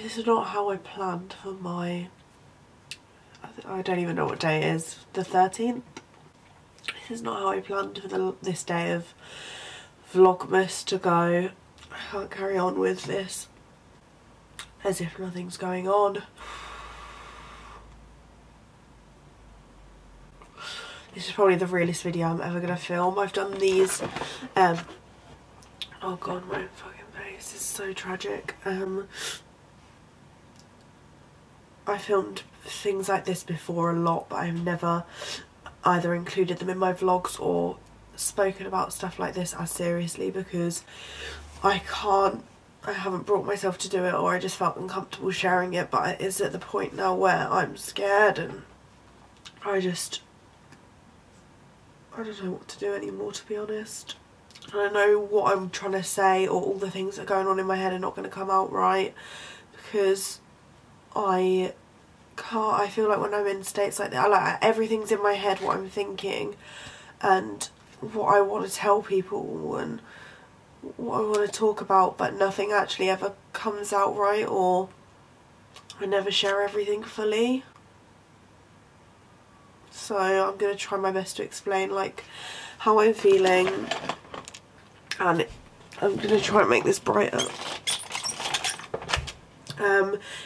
This is not how I planned for my, I don't even know what day it is, the 13th. This is not how I planned for this day of Vlogmas to go. I can't carry on with this as if nothing's going on. This is probably the realest video I'm ever going to film. I've done these, oh god, my fucking face is so tragic. I filmed things like this before a lot, but I've never either included them in my vlogs or spoken about stuff like this as seriously, because I haven't brought myself to do it, or I just felt uncomfortable sharing it. But it's at the point now where I'm scared and I don't know what to do anymore, to be honest. I don't know what I'm trying to say, or all the things that are going on in my head are not going to come out right, because I feel like when I'm in states like that, like everything's in my head, what I'm thinking and what I want to tell people and what I want to talk about, but nothing actually ever comes out right, or I never share everything fully. So I'm going to try my best to explain like how I'm feeling, and I'm going to try and make this brighter.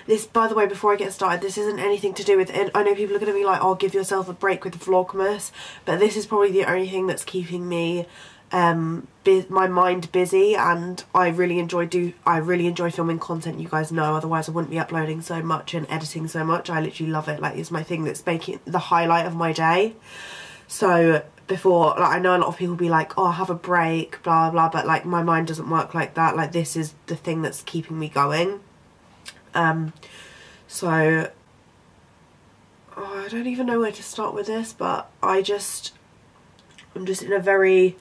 This, by the way, before I get started, this isn't anything to do with it. I know people are going to be like, oh, give yourself a break with Vlogmas, but this is probably the only thing that's keeping me my mind busy, and I really enjoy filming content, you guys know, otherwise I wouldn't be uploading so much and editing so much. I literally love it. Like, it's my thing that's making the highlight of my day. So before, like, I know a lot of people be like, oh, have a break, blah blah, but like my mind doesn't work like that. Like, this is the thing that's keeping me going. So I don't even know where to start with this, but I'm just in a very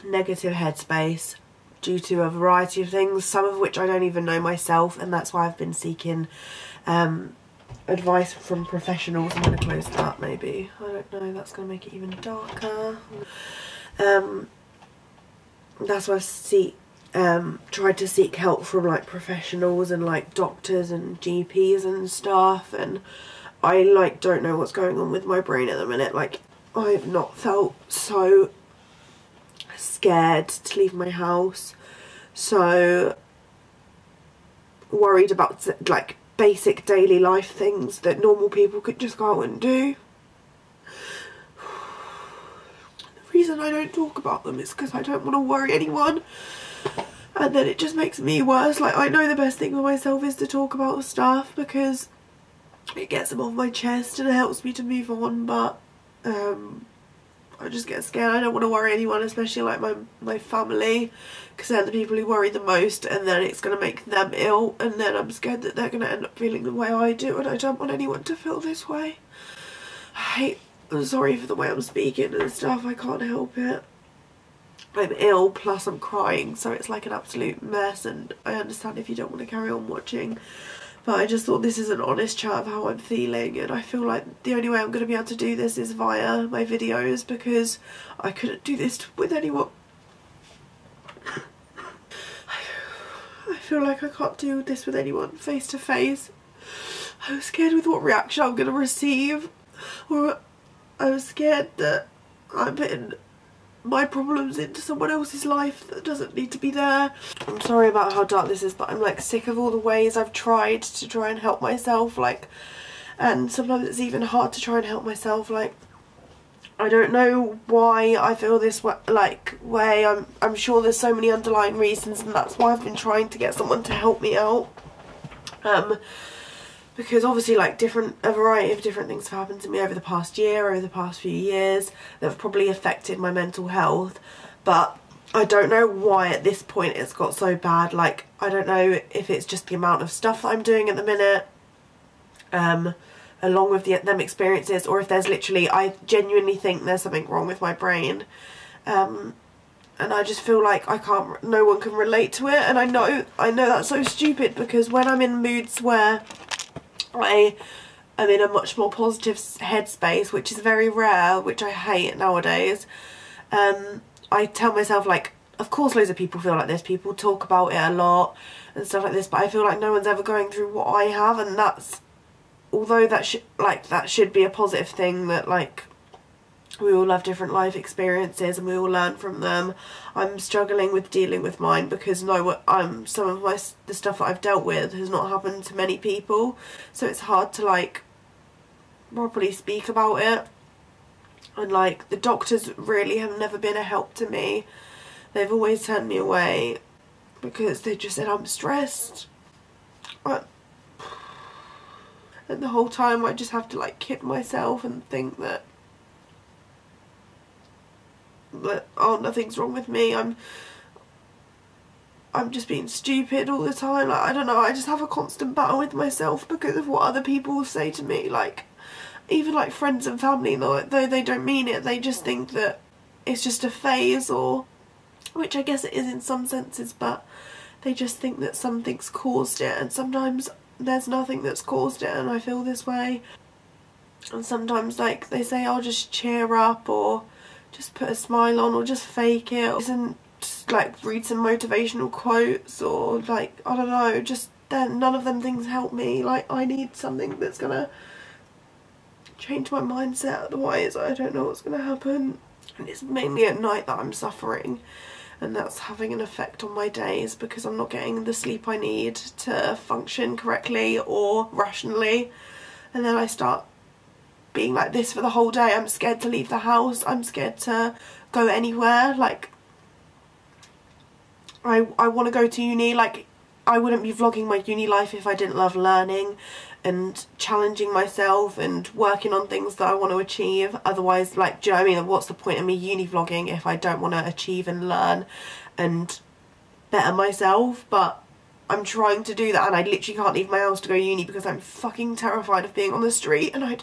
negative headspace due to a variety of things, some of which I don't even know myself, and that's why I've been seeking advice from professionals. I'm going to close that, maybe. I don't know, that's going to make it even darker. That's why I've tried to seek help from like professionals and like doctors and GPs and stuff, and I like don't know what's going on with my brain at the minute. Like, I've not felt so scared to leave my house, so worried about like basic daily life things that normal people could just go out and do. The reason I don't talk about them is because I don't want to worry anyone, and then it just makes me worse. Like, I know the best thing for myself is to talk about stuff because it gets them off my chest and it helps me to move on, but I just get scared. I don't want to worry anyone, especially like my family, because they're the people who worry the most, and then it's going to make them ill, and then I'm scared that they're going to end up feeling the way I do, and I don't want anyone to feel this way. I'm sorry for the way I'm speaking and stuff, I can't help it. I'm ill, plus I'm crying, so it's like an absolute mess, and I understand if you don't want to carry on watching. But I just thought this is an honest chat of how I'm feeling, and I feel like the only way I'm going to be able to do this is via my videos, because I couldn't do this with anyone. I feel like I can't do this with anyone face to face. I'm scared with what reaction I'm going to receive, or I'm scared that I'm putting my problems into someone else's life that doesn't need to be there. I'm sorry about how dark this is, but I'm like sick of all the ways I've tried to try and help myself, like, and sometimes it's even hard to try and help myself. Like, I don't know why I feel this way, I'm sure there's so many underlying reasons, and that's why I've been trying to get someone to help me out. Because obviously, like, a variety of different things have happened to me over the past year, over the past few years, that have probably affected my mental health. But I don't know why at this point it's got so bad. Like, I don't know if it's just the amount of stuff that I'm doing at the minute, along with them experiences, or if there's literally, I genuinely think there's something wrong with my brain. And I just feel like no one can relate to it. And I know that's so stupid, because when I'm in moods where I am in a much more positive headspace, which is very rare, which I hate nowadays, I tell myself, like, of course loads of people feel like this, people talk about it a lot and stuff like this, but I feel like no one's ever going through what I have, and that's, although that should be a positive thing, that like we all have different life experiences and we all learn from them. I'm struggling with dealing with mine because some of the stuff that I've dealt with has not happened to many people, so it's hard to like properly speak about it. And like the doctors really have never been a help to me. They've always turned me away because they just said I'm stressed. And the whole time I just have to like kid myself and think that oh, nothing's wrong with me, I'm just being stupid all the time. Like, I don't know, I just have a constant battle with myself because of what other people say to me. Like, even like friends and family, though they don't mean it, they just think that it's just a phase, or, which I guess it is in some senses, but they just think that something's caused it, and sometimes there's nothing that's caused it and I feel this way. And sometimes like they say, oh, just cheer up, or just put a smile on, or just fake it, and just like read some motivational quotes, or like, I don't know, just then none of them things help me. Like, I need something that's gonna change my mindset, otherwise I don't know what's gonna happen. And it's mainly at night that I'm suffering, and that's having an effect on my days because I'm not getting the sleep I need to function correctly or rationally, and then I start being like this for the whole day. I'm scared to leave the house, I'm scared to go anywhere. Like, I want to go to uni. Like, I wouldn't be vlogging my uni life if I didn't love learning and challenging myself and working on things that I want to achieve. Otherwise, like, do you know what I mean? What's the point of me uni vlogging if I don't want to achieve and learn and better myself? But I'm trying to do that, and I literally can't leave my house to go to uni because I'm fucking terrified of being on the street, and I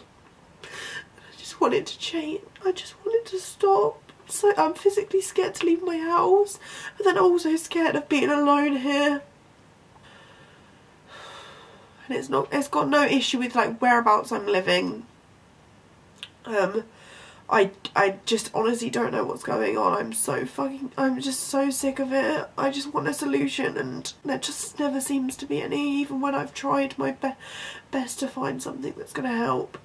just want it to change. I just want it to stop. So I'm physically scared to leave my house, but then also scared of being alone here. And it's got no issue with like whereabouts I'm living. I just honestly don't know what's going on. I'm just so sick of it. I just want a solution, and there just never seems to be any, even when I've tried my best to find something that's going to help.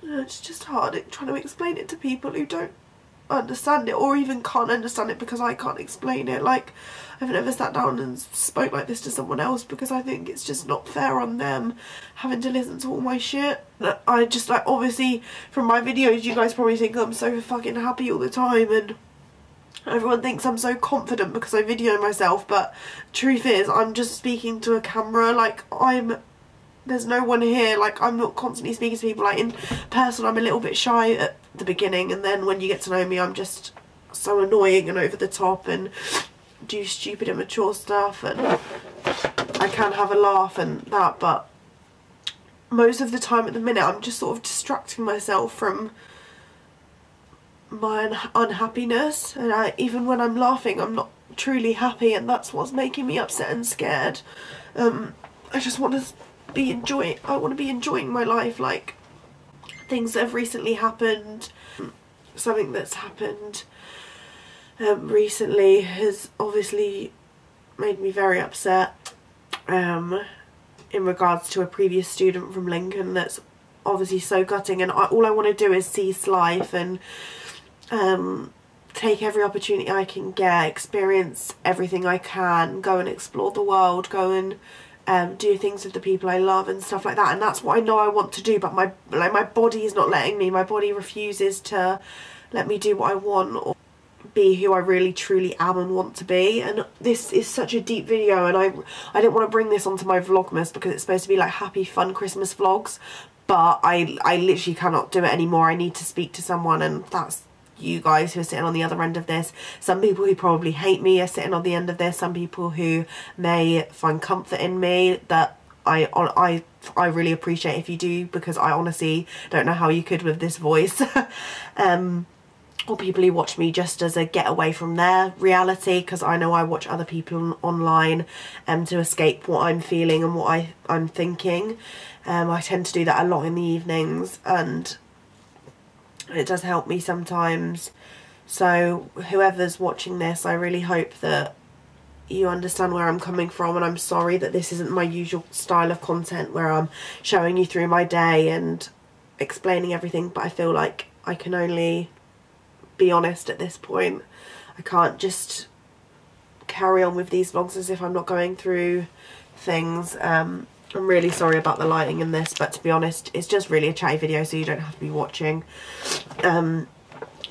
It's just hard trying to explain it to people who don't understand it, or even can't understand it because I can't explain it. Like, I've never sat down and spoke like this to someone else because I think it's just not fair on them having to listen to all my shit. I just, like, obviously from my videos you guys probably think I'm so fucking happy all the time, and everyone thinks I'm so confident because I video myself, but truth is I'm just speaking to a camera. Like, there's no one here. Like, I'm not constantly speaking to people. Like, in person I'm a little bit shy at the beginning, and then when you get to know me I'm just so annoying and over the top and do stupid immature stuff, and I can have a laugh and that, but most of the time at the minute I'm just sort of distracting myself from my unhappiness, and even when I'm laughing I'm not truly happy, and that's what's making me upset and scared. I just want to be enjoying my life. Like, things that have recently happened, something that's happened recently has obviously made me very upset, in regards to a previous student from Lincoln. That's obviously so gutting, and all I want to do is seize life and take every opportunity I can get, experience everything I can, go and explore the world, go and do things with the people I love and stuff like that. And that's what I know I want to do, but my body is not letting me. My body refuses to let me do what I want or be who I really truly am and want to be. And this is such a deep video, and I didn't want to bring this onto my vlogmas because it's supposed to be like happy fun Christmas vlogs, but I literally cannot do it anymore. I need to speak to someone, and that's you guys who are sitting on the other end of this. Some people who probably hate me are sitting on the end of this. Some people who may find comfort in me, that I really appreciate if you do, because I honestly don't know how you could with this voice. Or people who watch me just as a getaway from their reality, because I know I watch other people online to escape what I'm feeling and what I'm thinking. I tend to do that a lot in the evenings, and it does help me sometimes So whoever's watching this, I really hope that you understand where I'm coming from, and I'm sorry that this isn't my usual style of content where I'm showing you through my day and explaining everything, but I feel like I can only be honest at this point. I can't just carry on with these vlogs as if I'm not going through things. I'm really sorry about the lighting in this, but to be honest, it's just really a chatty video, so you don't have to be watching. And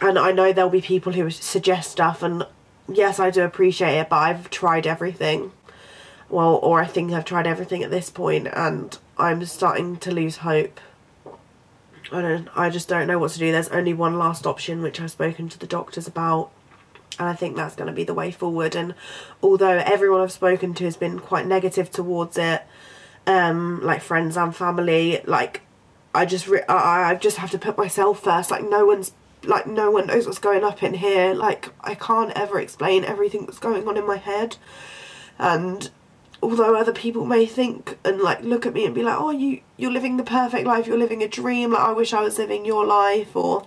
I know there'll be people who suggest stuff, and yes, I do appreciate it, but I've tried everything. Well, or I think I've tried everything at this point, and I'm starting to lose hope. I just don't know what to do. There's only one last option, which I've spoken to the doctors about, and I think that's going to be the way forward. And although everyone I've spoken to has been quite negative towards it, like friends and family, like I just have to put myself first. Like no one knows what's going up in here. Like I can't ever explain everything that's going on in my head. And although other people may think and like look at me and be like, oh, you're living the perfect life, you're living a dream, like I wish I was living your life, or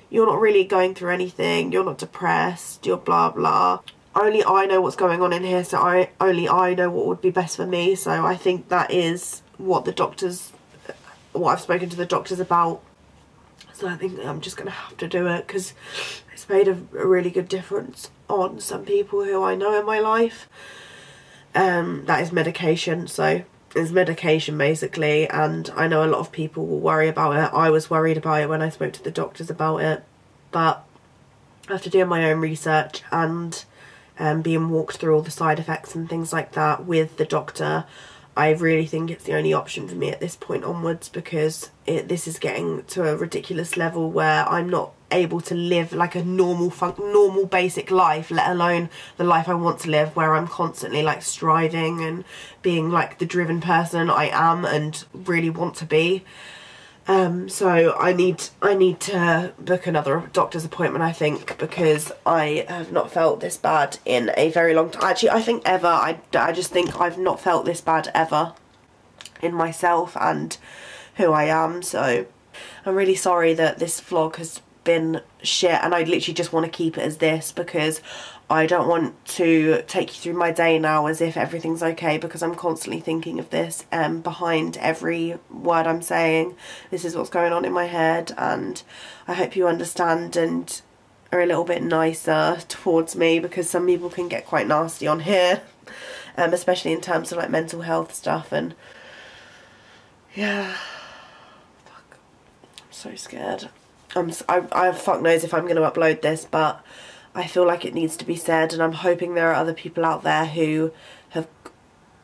you're not really going through anything, you're not depressed, you're blah blah. Only I know what's going on in here, so only I know what would be best for me. So I think that is what I've spoken to the doctors about. So I think I'm just going to have to do it, because it's made a really good difference on some people who I know in my life. That is medication, so it's medication basically, and I know a lot of people will worry about it. I was worried about it when I spoke to the doctors about it, but after doing my own research and being walked through all the side effects and things like that with the doctor, I really think it's the only option for me at this point onwards, because this is getting to a ridiculous level where I'm not able to live like a normal basic life, let alone the life I want to live, where I'm constantly like striving and being like the driven person I am and really want to be. So I need to book another doctor's appointment, I think, because I have not felt this bad in a very long time. Actually, I think ever. I just think I've not felt this bad ever in myself and who I am. So I'm really sorry that this vlog has been shit, and I literally just want to keep it as this, because I don't want to take you through my day now as if everything's okay, because I'm constantly thinking of this behind every word I'm saying. This is what's going on in my head, and I hope you understand and are a little bit nicer towards me, because some people can get quite nasty on here, especially in terms of like mental health stuff. And yeah, fuck, I'm so scared. I fuck knows if I'm going to upload this, but I feel like it needs to be said, and I'm hoping there are other people out there who have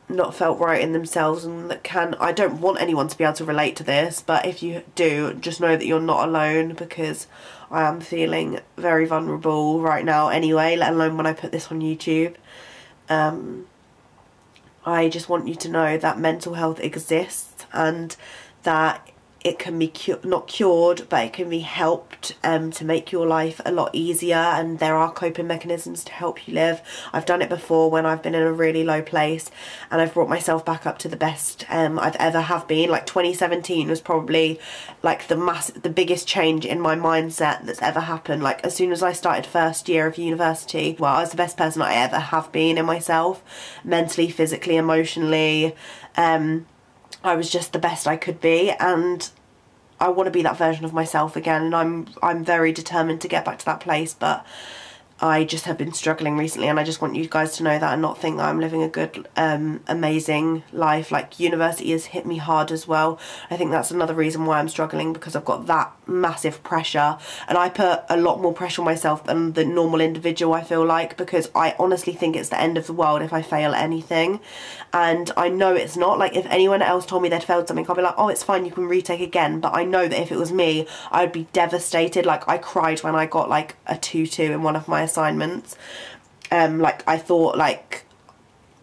not felt right in themselves and that can. I don't want anyone to be able to relate to this, but if you do, just know that you're not alone, because I am feeling very vulnerable right now anyway, let alone when I put this on YouTube. I just want you to know that mental health exists, and that it can be not cured, but it can be helped to make your life a lot easier, and there are coping mechanisms to help you live. I've done it before when I've been in a really low place, and I've brought myself back up to the best I've ever have been. Like 2017 was probably like the biggest change in my mindset that's ever happened. Like as soon as I started first year of university, well, I was the best person I ever have been in myself, mentally, physically, emotionally. I was just the best I could be, and I want to be that version of myself again, and I'm very determined to get back to that place, but I just have been struggling recently, and I just want you guys to know that and not think that I'm living a good, amazing life. Like university has hit me hard as well. I think that's another reason why I'm struggling, because I've got that massive pressure, and I put a lot more pressure on myself than the normal individual, I feel like, because I honestly think it's the end of the world if I fail at anything, and I know it's not. Like if anyone else told me they'd failed something, I'd be like, oh, it's fine, you can retake again. But I know that if it was me, I'd be devastated. Like I cried when I got like a 2-2 in one of my assignments. Like I thought like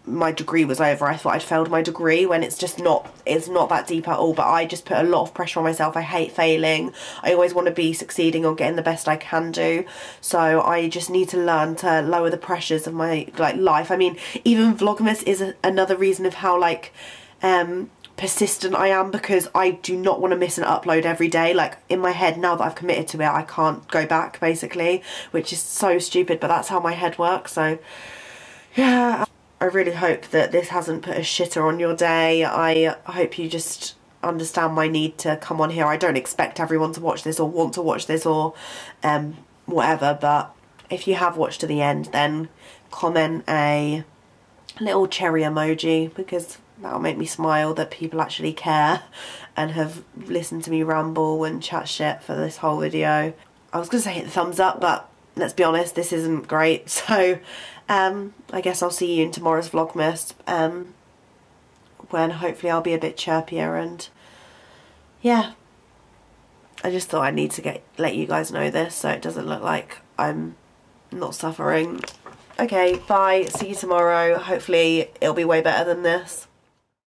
my degree was over. I thought I'd failed my degree, when it's just not, it's not that deep at all. But I just put a lot of pressure on myself. I hate failing. I always want to be succeeding or getting the best I can do. So I just need to learn to lower the pressures of my like life. I mean, even Vlogmas is another reason of how like persistent I am, because I do not want to miss an upload every day. Like, in my head, now that I've committed to it, I can't go back, basically, which is so stupid, but that's how my head works. So yeah, I really hope that this hasn't put a shitter on your day. I hope you just understand my need to come on here. I don't expect everyone to watch this or want to watch this or whatever, but if you have watched to the end, then comment a little cherry emoji, because that'll make me smile that people actually care and have listened to me ramble and chat shit for this whole video. I was gonna say hit the thumbs up, but let's be honest, this isn't great. So I guess I'll see you in tomorrow's Vlogmas, when hopefully I'll be a bit chirpier. And yeah, I just thought I need to let you guys know this so it doesn't look like I'm not suffering. Okay, bye, see you tomorrow. Hopefully it'll be way better than this.